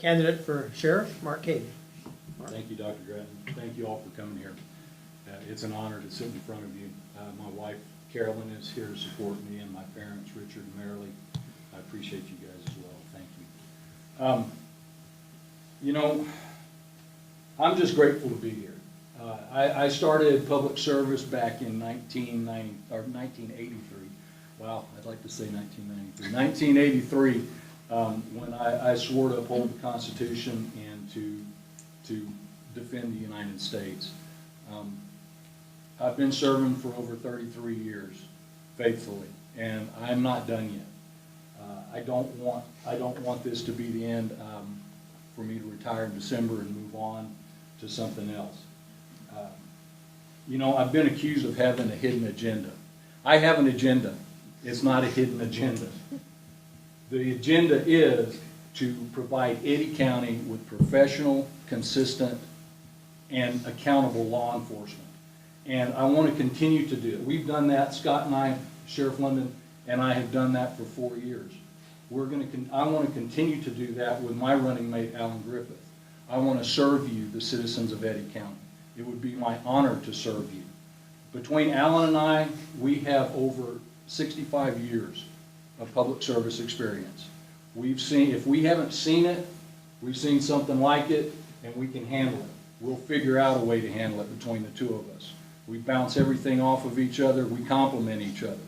candidate for sheriff, Mark Cady. Mark. Thank you, Dr. Grattan. Thank you all for coming here. It's an honor to sit in front of you. My wife, Carolyn, is here to support me, and my parents, Richard and Marilee. I appreciate you guys as well. Thank you. You know, I'm just grateful to be here. I started public service back in 1983. Wow, I'd like to say 1993. 1983, when I swore to uphold the Constitution and to defend the United States. I've been serving for over 33 years, faithfully, and I'm not done yet. I don't want this to be the end for me to retire in December and move on to something else. You know, I've been accused of having a hidden agenda. I have an agenda. It's not a hidden agenda. The agenda is to provide Eddy County with professional, consistent, and accountable law enforcement. And I want to continue to do it. We've done that, Scott and I, Sheriff London, and I have done that for 4 years. I want to continue to do that with my running mate, Alan Griffith. I want to serve you, the citizens of Eddy County. It would be my honor to serve you. Between Alan and I, we have over 65 years of public service experience. We've seen, if we haven't seen it, we've seen something like it, and we can handle it. We'll figure out a way to handle it between the two of us. We bounce everything off of each other. We complement each other.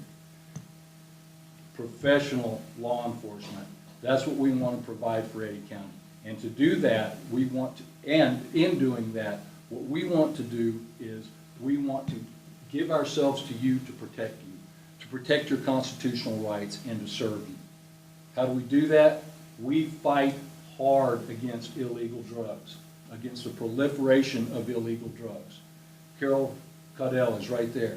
Professional law enforcement. That's what we want to provide for Eddy County. And to do that, we want to, and in doing that, what we want to do is we want to give ourselves to you to protect your constitutional rights and to serve you. How do we do that? We fight hard against illegal drugs, against the proliferation of illegal drugs. Carol Caudell is right there.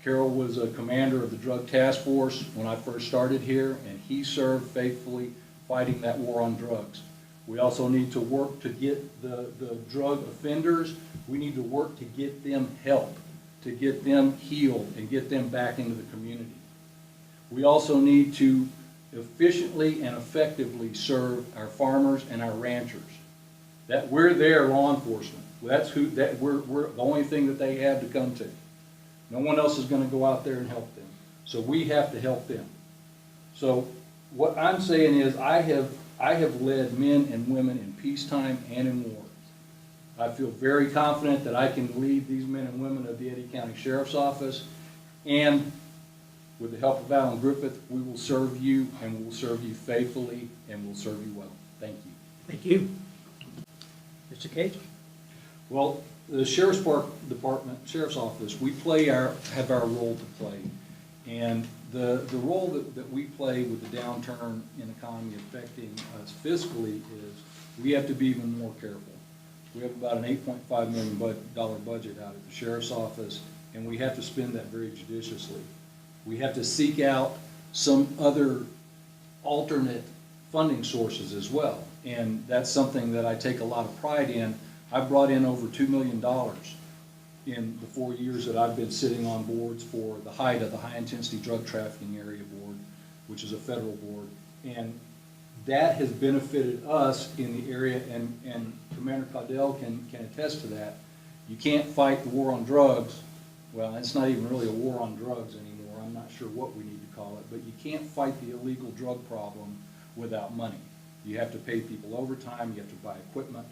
Carol was a commander of the Drug Task Force when I first started here, and he served faithfully fighting that war on drugs. We also need to work to get the drug offenders, we need to work to get them help, to get them healed and get them back into the community. We also need to efficiently and effectively serve our farmers and our ranchers. That we're their law enforcement. That's who, that we're the only thing that they have to come to. No one else is going to go out there and help them. So we have to help them. So what I'm saying is I have led men and women in peacetime and in war. I feel very confident that I can lead these men and women of the Eddy County Sheriff's Office, and with the help of Alan Griffith, we will serve you, and we will serve you faithfully, and we'll serve you well. Thank you. Thank you. Mr. Cage? Well, the Sheriff's Department, Sheriff's Office, we have our role to play. And the role that we play with the downturn in the economy affecting us fiscally is we have to be even more careful. We have about an $8.5 million budget out at the Sheriff's Office, and we have to spend that very judiciously. We have to seek out some other alternate funding sources as well, and that's something that I take a lot of pride in. I brought in over $2 million in the 4 years that I've been sitting on boards for the HIDTA, the High Intensity Drug Trafficking Area Board, which is a federal board, and that has benefited us in the area, and Commander Caudell can attest to that. You can't fight the war on drugs. Well, it's not even really a war on drugs anymore. I'm not sure what we need to call it, but you can't fight the illegal drug problem without money. You have to pay people overtime, you have to buy equipment,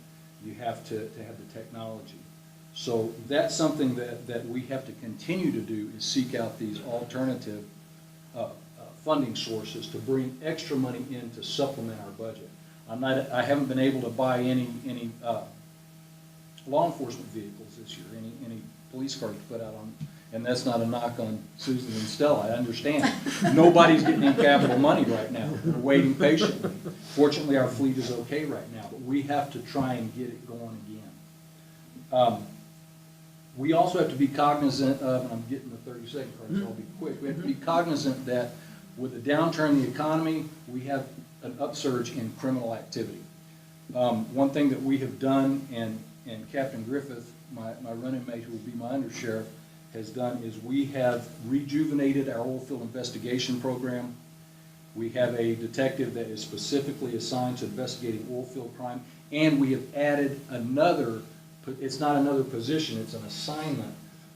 you have to have the technology. So that's something that we have to continue to do, is seek out these alternative funding sources to bring extra money in to supplement our budget. I haven't been able to buy any law enforcement vehicles this year, any police cars to put out on, and that's not a knock on Susan and Stella, I understand. Nobody's getting any capital money right now. We're waiting patiently. Fortunately, our fleet is okay right now, but we have to try and get it going again. We also have to be cognizant of, and I'm getting the 30-second card, so I'll be quick. We have to be cognizant that with the downturn in the economy, we have an upsurge in criminal activity. One thing that we have done, and Captain Griffith, my running mate who will be my undersheriff, has done, is we have rejuvenated our oil field investigation program. We have a detective that is specifically assigned to investigating oil field crime, and we have added another, it's not another position, it's an assignment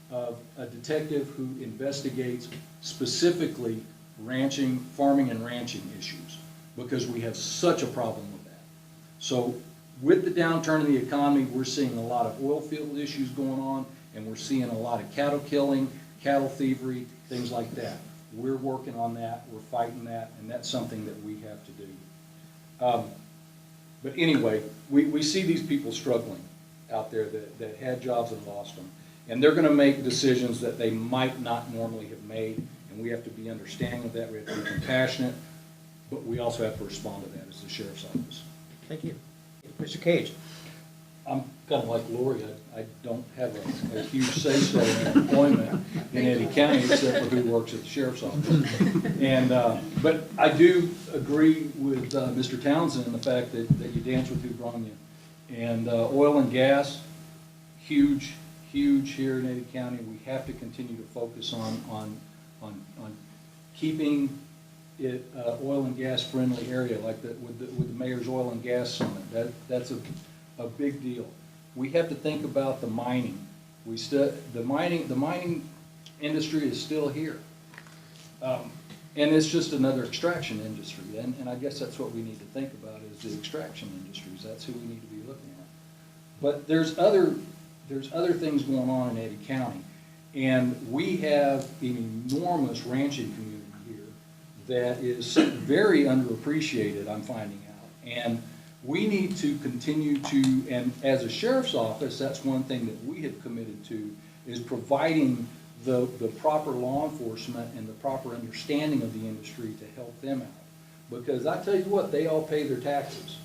of a detective who investigates specifically ranching, farming and ranching issues, because we have such a problem with that. So with the downturn in the economy, we're seeing a lot of oil field issues going on, and we're seeing a lot of cattle killing, cattle thievery, things like that. We're working on that, we're fighting that, and that's something that we have to do. But anyway, we see these people struggling out there that had jobs and lost them. And they're gonna make decisions that they might not normally have made, and we have to be understanding of that, we have to be compassionate, but we also have to respond to that as the sheriff's office. Thank you. Mr. Cage? I'm kind of like Lori, I don't have a huge say-so in employment in Eddy County except for who works at the sheriff's office. And, but I do agree with Mr. Townsend in the fact that you dance with who brung you. And oil and gas, huge here in Eddy County. We have to continue to focus on keeping it oil and gas friendly area, like with the mayor's oil and gas summit. That's a big deal. We have to think about the mining. The mining industry is still here, and it's just another extraction industry. And I guess that's what we need to think about is the extraction industries. That's who we need to be looking at. But there's other things going on in Eddy County, and we have an enormous ranching community that is very underappreciated, I'm finding out. And we need to continue to, and as a sheriff's office, that's one thing that we have committed to, is providing the proper law enforcement and the proper understanding of the industry to help them out. Because I tell you what, they all pay their taxes,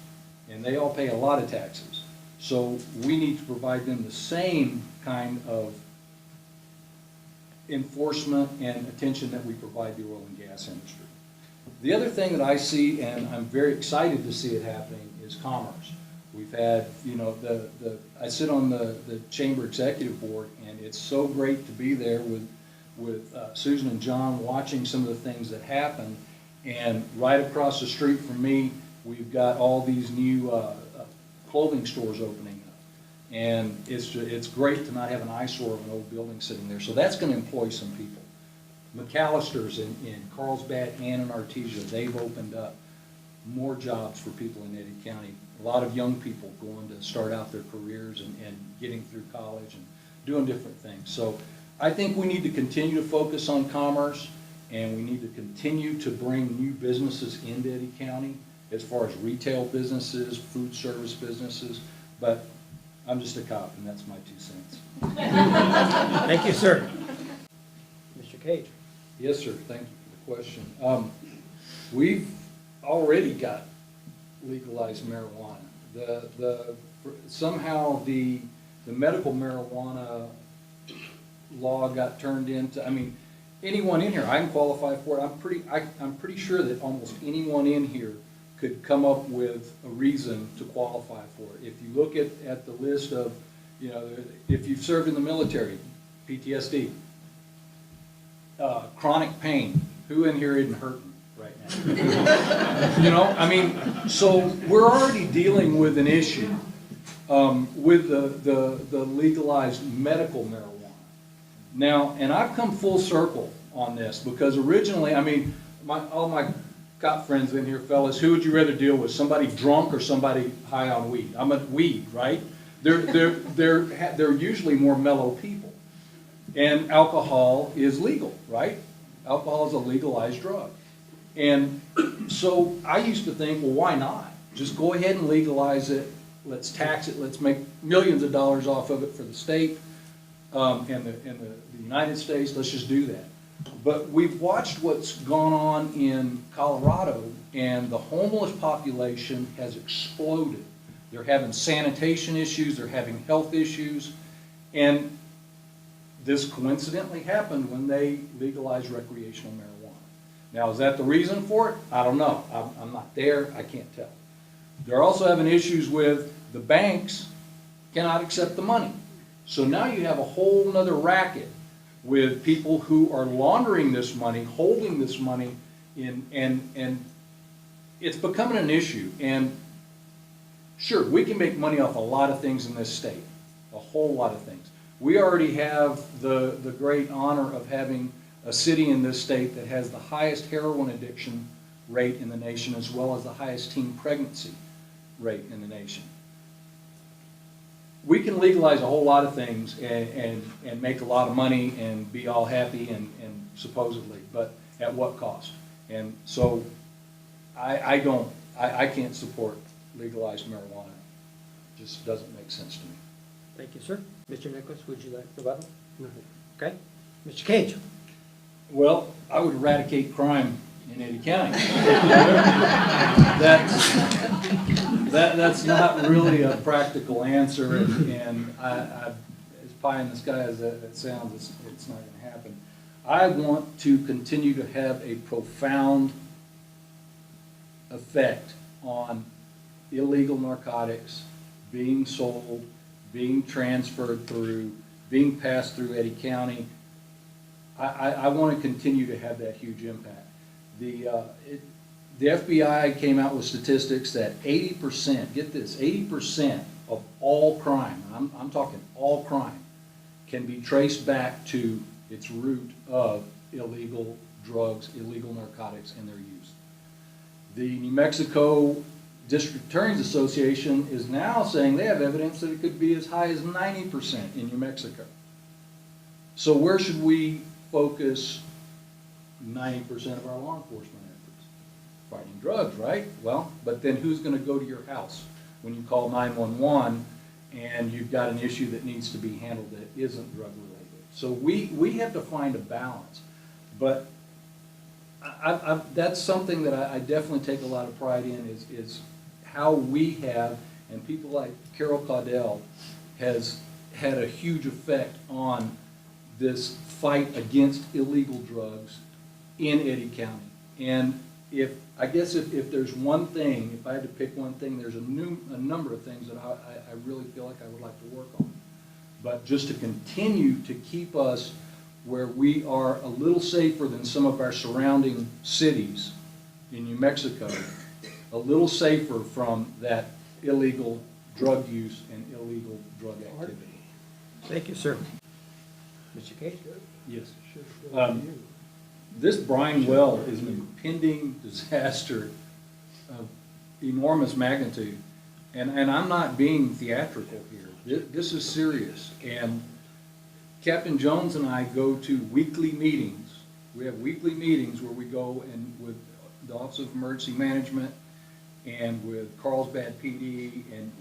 and they all pay a lot of taxes. So we need to provide them the same kind of enforcement and attention that we provide the oil and gas industry. The other thing that I see, and I'm very excited to see it happening, is commerce. We've had, you know, I sit on the Chamber Executive Board, and it's so great to be there with Susan and John watching some of the things that happen. And right across the street from me, we've got all these new clothing stores opening up. And it's great to not have an eyesore of an old building sitting there. So that's going to employ some people. McAllister's in Carlsbad and in Artesia, they've opened up more jobs for people in Eddy County. A lot of young people going to start out their careers and getting through college and doing different things. So I think we need to continue to focus on commerce, and we need to continue to bring new businesses into Eddy County as far as retail businesses, food service businesses. But I'm just a cop, and that's my 2 cents. Thank you, sir. Mr. Cage? Yes, sir. Thank you for the question. We've already got legalized marijuana. Somehow the medical marijuana law got turned into, I mean, anyone in here, I can qualify for it. I'm pretty sure that almost anyone in here could come up with a reason to qualify for it. If you look at the list of, you know, if you've served in the military, PTSD, chronic pain, who in here isn't hurting right now? You know, I mean, so we're already dealing with an issue with the legalized medical marijuana. Now, and I've come full circle on this because originally, I mean, all my cop friends in here, fellas, who would you rather deal with? Somebody drunk or somebody high on weed? I'm a weed, right? They're usually more mellow people. And alcohol is legal, right? Alcohol is a legalized drug. And so I used to think, well, why not? Just go ahead and legalize it. Let's tax it. Let's make millions of dollars off of it for the state and the United States. Let's just do that. But we've watched what's gone on in Colorado, and the homeless population has exploded. They're having sanitation issues. They're having health issues. And this coincidentally happened when they legalized recreational marijuana. Now, is that the reason for it? I don't know. I'm not there. I can't tell. They're also having issues with the banks cannot accept the money. So now you have a whole other racket with people who are laundering this money, holding this money, And it's becoming an issue. And sure, we can make money off a lot of things in this state, a whole lot of things. We already have the great honor of having a city in this state that has the highest heroin addiction rate in the nation, as well as the highest teen pregnancy rate in the nation. We can legalize a whole lot of things and make a lot of money and be all happy and supposedly, but at what cost? And so I can't support legalized marijuana. It just doesn't make sense to me. Thank you, sir. Mr. Nicholas, would you like rebuttal? Nothing. Okay. Mr. Cage? Well, I would eradicate crime in Eddy County. That's not really a practical answer, and as pie in the sky as it sounds, it's not going to happen. I want to continue to have a profound effect on illegal narcotics being sold, being transferred through, being passed through Eddy County. I want to continue to have that huge impact. The FBI came out with statistics that 80%, get this, 80% of all crime, I'm talking all crime, can be traced back to its root of illegal drugs, illegal narcotics, and their use. The New Mexico District Attorneys Association is now saying they have evidence that it could be as high as 90% in New Mexico. So where should we focus 90% of our law enforcement efforts? Fighting drugs, right? Well, but then who's going to go to your house when you call 911 and you've got an issue that needs to be handled that isn't drug related? So we have to find a balance. But that's something that I definitely take a lot of pride in is how we have, and people like Carol Caudell has had a huge effect on this fight against illegal drugs in Eddy County. And I guess if there's one thing, if I had to pick one thing, there's a number of things that I really feel like I would like to work on. But just to continue to keep us where we are a little safer than some of our surrounding cities in New Mexico, a little safer from that illegal drug use and illegal drug activity. Thank you, sir. Mr. Cage? Yes. This brine well is an impending disaster of enormous magnitude. And I'm not being theatrical here. This is serious. And Captain Jones and I go to weekly meetings. We have weekly meetings where we go and with the Office of Emergency Management and with Carlsbad PD, and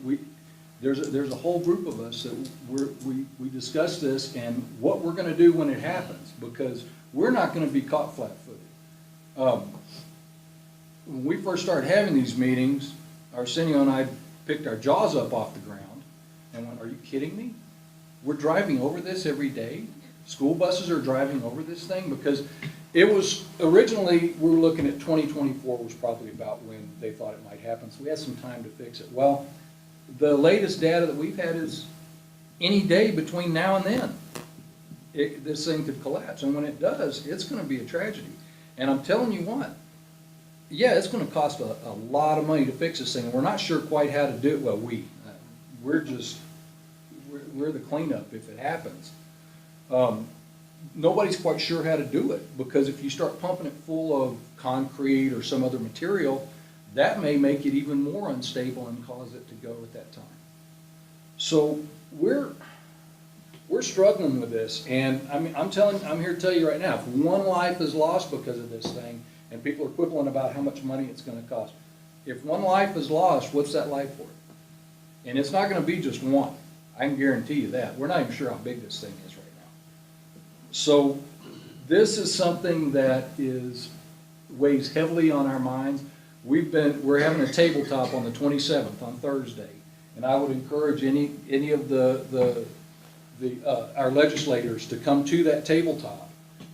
there's a whole group of us that we discuss this and what we're going to do when it happens, because we're not going to be caught flat-footed. When we first started having these meetings, Arsenio and I picked our jaws up off the ground and went, "Are you kidding me? We're driving over this every day. School buses are driving over this thing," because it was originally, we were looking at 2024 was probably about when they thought it might happen. So we had some time to fix it. Well, the latest data that we've had is any day between now and then, this thing could collapse. And when it does, it's going to be a tragedy. And I'm telling you what, yeah, it's going to cost a lot of money to fix this thing. We're not sure quite how to do it. Well, we're the cleanup if it happens. Nobody's quite sure how to do it, because if you start pumping it full of concrete or some other material, that may make it even more unstable and cause it to go at that time. So we're struggling with this, and I'm here to tell you right now, if one life is lost because of this thing, and people are quibbling about how much money it's going to cost, if one life is lost, what's that life for? And it's not going to be just one. I can guarantee you that. We're not even sure how big this thing is right now. So this is something that weighs heavily on our minds. We're having a tabletop on the 27th, on Thursday, and I would encourage any of our legislators to come to that tabletop.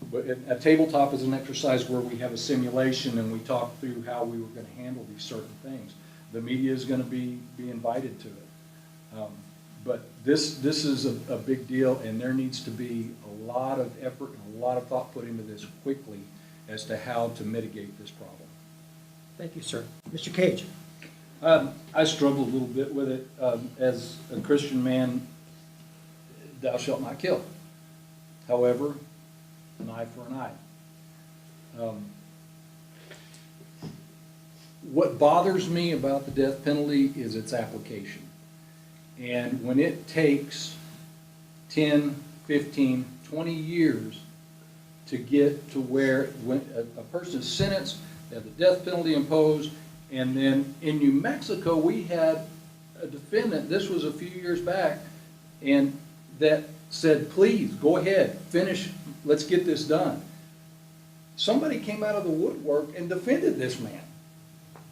But a tabletop is an exercise where we have a simulation and we talk through how we were going to handle these certain things. The media is going to be invited to it. But this is a big deal, and there needs to be a lot of effort and a lot of thought put into this quickly. as to how to mitigate this problem. Thank you, sir. Mr. Cage? I struggle a little bit with it. As a Christian man, thou shalt not kill. However, an eye for an eye. What bothers me about the death penalty is its application. And when it takes 10, 15, 20 years to get to where when a person is sentenced, they have the death penalty imposed, and then in New Mexico we had a defendant, this was a few years back, and that said, please, go ahead, finish, let's get this done. Somebody came out of the woodwork and defended this man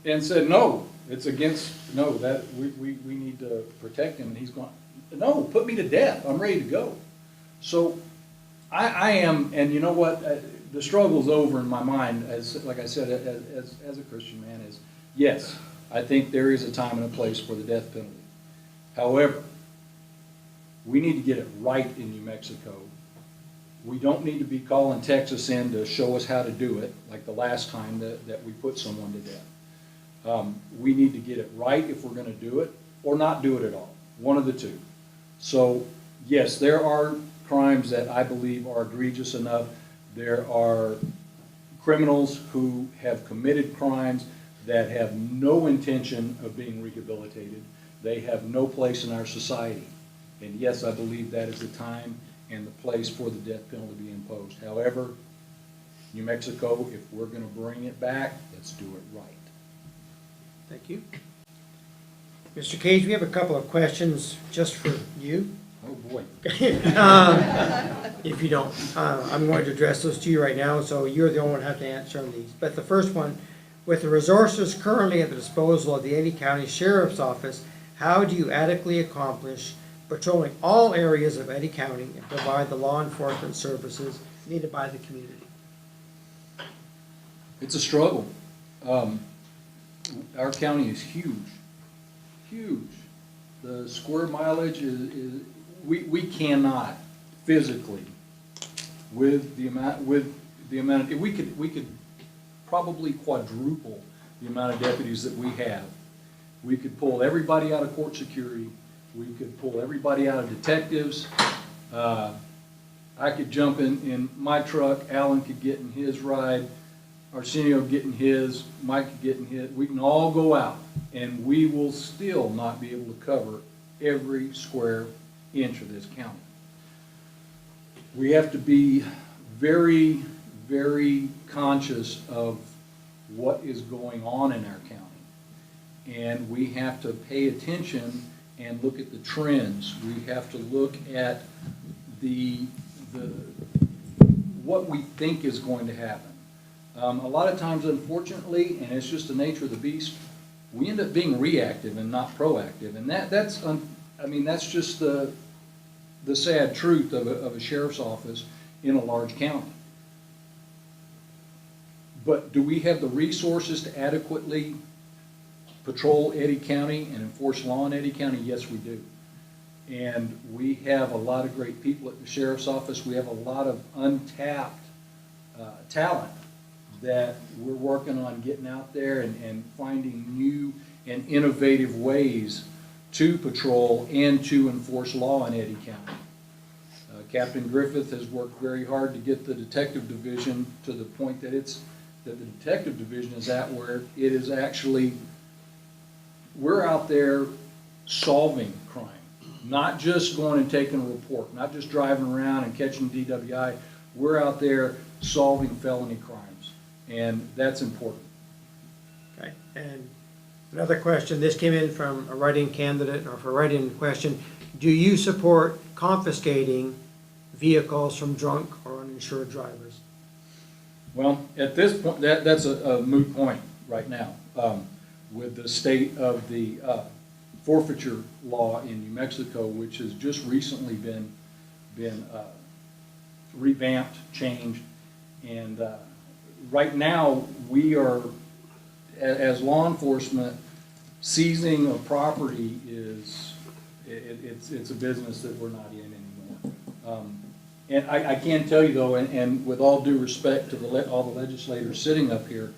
and said, no, it's against, no, that we need to protect him. And he's going, no, put me to death. I'm ready to go. So I am, and you know what, the struggle's over in my mind, as like I said, as a Christian man, is yes, I think there is a time and a place for the death penalty. However, we need to get it right in New Mexico. We don't need to be calling Texas in to show us how to do it, like the last time that we put someone to death. We need to get it right if we're going to do it, or not do it at all. One of the two. So, yes, there are crimes that I believe are egregious enough. There are criminals who have committed crimes that have no intention of being rehabilitated. They have no place in our society. And yes, I believe that is the time and the place for the death penalty to be imposed. However, New Mexico, if we're going to bring it back, let's do it right. Thank you. Mr. Cage, we have a couple of questions just for you. Oh, boy. If you don't, I'm going to address those to you right now, so you're the only one who have to answer on these. But the first one, with the resources currently at the disposal of the Eddy County Sheriff's Office, how do you adequately accomplish patrolling all areas of Eddy County and provide the law enforcement services needed by the community? It's a struggle. Our county is huge, huge. The square mileage is we cannot physically, with the amount we could probably quadruple the amount of deputies that we have. We could pull everybody out of court security. We could pull everybody out of detectives. I could jump in my truck. Alan could get in his ride. Arsenio get in his. Mike could get in his. We can all go out, and we will still not be able to cover every square inch of this county. We have to be very, very conscious of what is going on in our county. And we have to pay attention and look at the trends. We have to look at what we think is going to happen. A lot of times, unfortunately, and it's just the nature of the beast, we end up being reactive and not proactive. And that's just the sad truth of a sheriff's office in a large county. But do we have the resources to adequately patrol Eddy County and enforce law in Eddy County? Yes, we do. And we have a lot of great people at the sheriff's office. We have a lot of untapped talent that we're working on getting out there and finding new and innovative ways to patrol and to enforce law in Eddy County. Captain Griffith has worked very hard to get the detective division to the point that the detective division is at where it is actually, we're out there solving crime, not just going and taking a report, not just driving around and catching DWI. We're out there solving felony crimes, and that's important. Okay, and another question, this came in from a write-in candidate, or for a write-in question, do you support confiscating vehicles from drunk or uninsured drivers? Well, at this point, that's a moot point right now. With the state of the forfeiture law in New Mexico, which has just recently been revamped, changed, and right now we are, as law enforcement, seizing of property is it's a business that we're not in anymore. And I can tell you though, and with all due respect to all the legislators sitting up here,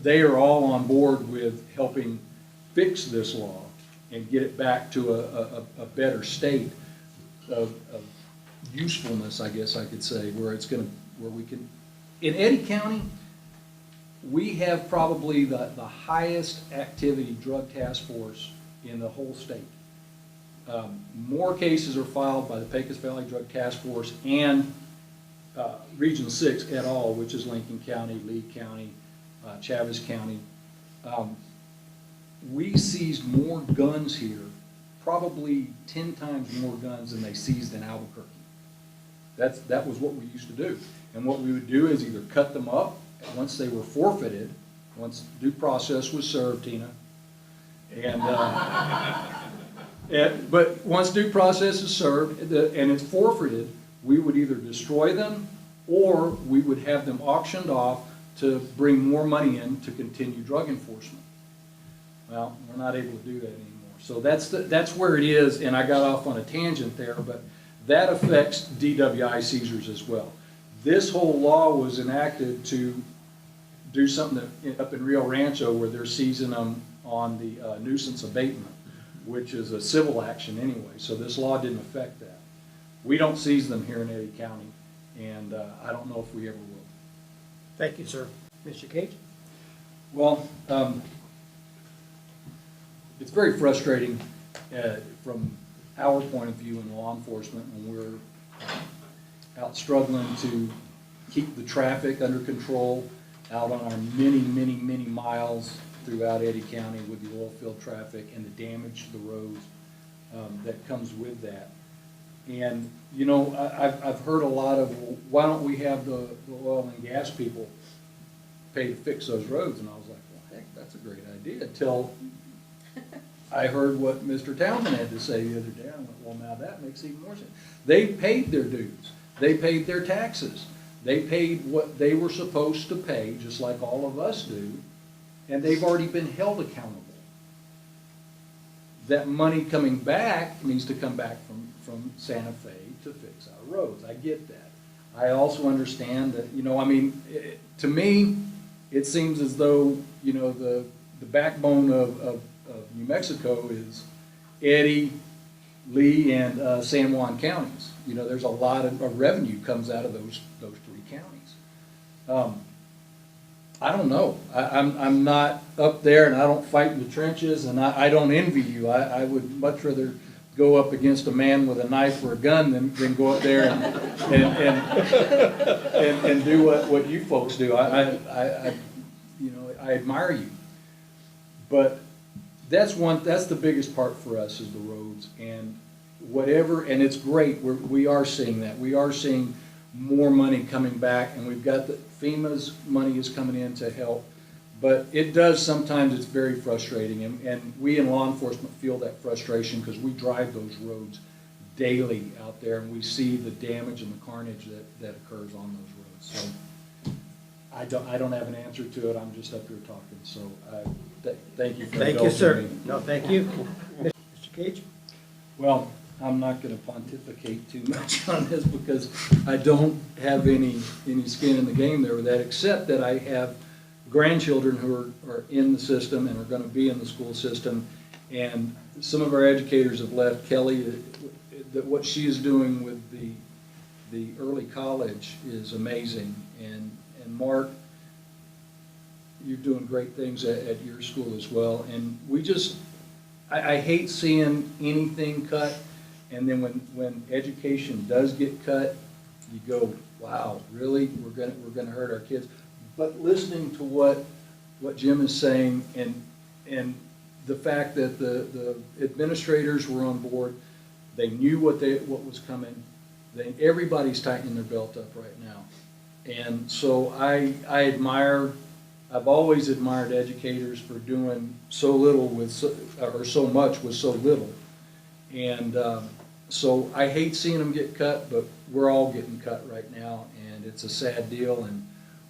they are all on board with helping fix this law and get it back to a better state of usefulness, I guess I could say, where we can, in Eddy County, we have probably the highest activity drug task force in the whole state. More cases are filed by the Pecos Valley Drug Task Force and Region 6 et al., which is Lincoln County, Lee County, Chaves County. We seized more guns here, probably 10 times more guns than they seized in Albuquerque. That was what we used to do. And what we would do is either cut them up once they were forfeited, once due process was served, Tina, but once due process is served and it's forfeited, we would either destroy them or we would have them auctioned off to bring more money in to continue drug enforcement. Well, we're not able to do that anymore. So that's where it is, and I got off on a tangent there, but that affects DWI seizures as well. This whole law was enacted to do something up in Rio Rancho where they're seizing them on the nuisance abatement, which is a civil action anyway, so this law didn't affect that. We don't seize them here in Eddy County, and I don't know if we ever will. Thank you, sir. Mr. Cage? Well, it's very frustrating from our point of view in law enforcement when we're out struggling to keep the traffic under control out on our many, many, many miles throughout Eddy County with the oil field traffic and the damage to the roads that comes with that. And, you know, I've heard a lot of, well, why don't we have the oil and gas people pay to fix those roads? And I was like, well, heck, that's a great idea, until I heard what Mr. Townsend had to say the other day. I went, well, now that makes even more sense. They paid their dues. They paid their taxes. They paid what they were supposed to pay, just like all of us do, and they've already been held accountable. That money coming back needs to come back from Santa Fe to fix our roads. I get that. I also understand that, you know, I mean, to me, it seems as though, you know, the backbone of New Mexico is Eddy, Lee, and San Juan counties. You know, there's a lot of revenue comes out of those three counties. I don't know. I'm not up there, and I don't fight in the trenches, and I don't envy you. I would much rather go up against a man with a knife or a gun than go up there and do what you folks do. You know, I admire you, but that's the biggest part for us is the roads and whatever, and it's great. We are seeing that. We are seeing more money coming back, and we've got FEMA's money is coming in to help, but it does sometimes, it's very frustrating, and we in law enforcement feel that frustration because we drive those roads daily out there, and we see the damage and the carnage that occurs on those roads. So I don't have an answer to it. I'm just up here talking. So thank you for Thank you, sir. No, thank you. Mr. Cage? Well, I'm not going to pontificate too much on this because I don't have any skin in the game there with that, except that I have grandchildren who are in the system and are going to be in the school system. And some of our educators have left. Kelly, that what she is doing with the early college is amazing. And Mark, you're doing great things at your school as well. And we just, I hate seeing anything cut. And then when education does get cut, you go, wow, really? We're gonna hurt our kids. But listening to what Jim is saying and the fact that the administrators were on board, they knew what was coming. Everybody's tightening their belt up right now. And so I admire, I've always admired educators for doing so little or so much with so little. And so I hate seeing them get cut, but we're all getting cut right now, and it's a sad deal. And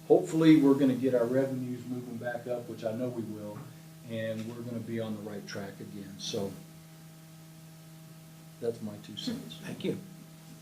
hopefully we're going to get our revenues moving back up, which I know we will, and we're going to be on the right track again. So that's my 2 cents. Thank you.